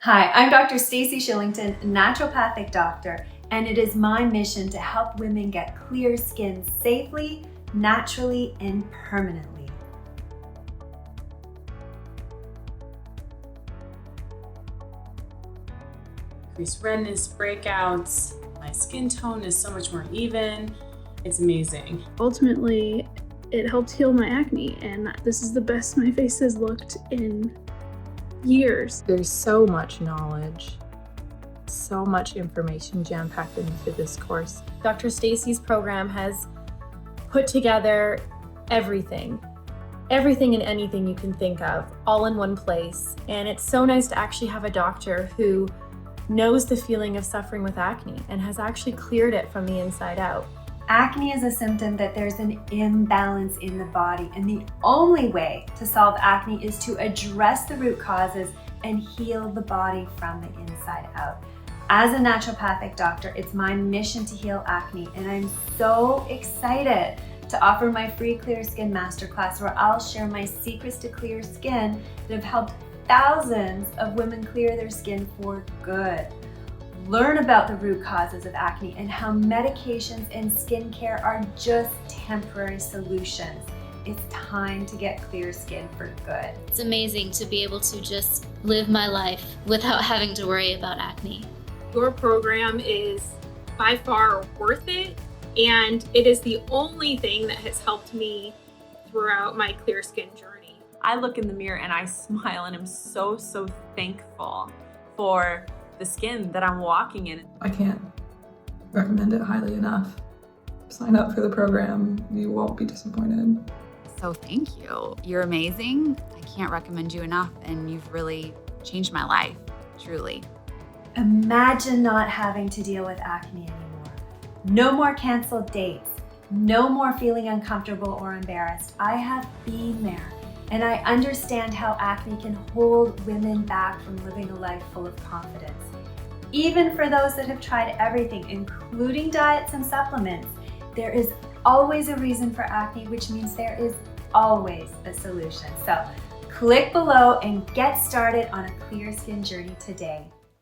Hi, I'm Dr. Stacy Shillington, naturopathic doctor, and it is my mission to help women get clear skin safely, naturally, and permanently. Increased redness, breakouts, my skin tone is so much more even. It's amazing. Ultimately, it helped heal my acne, and this is the best my face has looked in years. There's so much knowledge, so much information jam-packed into this course. Dr. Stacy's program has put together everything and anything you can think of, all in one place. And it's so nice to actually have a doctor who knows the feeling of suffering with acne and has actually cleared it from the inside out. Acne is a symptom that there's an imbalance in the body, and the only way to solve acne is to address the root causes and heal the body from the inside out. As a naturopathic doctor, it's my mission to heal acne, and I'm so excited to offer my free Clear Skin Masterclass, where I'll share my secrets to clear skin that have helped thousands of women clear their skin for good. Learn about the root causes of acne and how medications and skincare are just temporary solutions. It's time to get clear skin for good. It's amazing to be able to just live my life without having to worry about acne. Your program is by far worth it, and it is the only thing that has helped me throughout my clear skin journey. I look in the mirror and I smile, and I'm so thankful for the skin that I'm walking in. I can't recommend it highly enough. Sign up for the program. You won't be disappointed. So thank you. You're amazing. I can't recommend you enough, and you've really changed my life, truly. Imagine not having to deal with acne anymore. No more canceled dates. No more feeling uncomfortable or embarrassed. I have been there, and I understand how acne can hold women back from living a life full of confidence. Even for those that have tried everything, including diets and supplements, there is always a reason for acne, which means there is always a solution. So click below and get started on a clear skin journey today.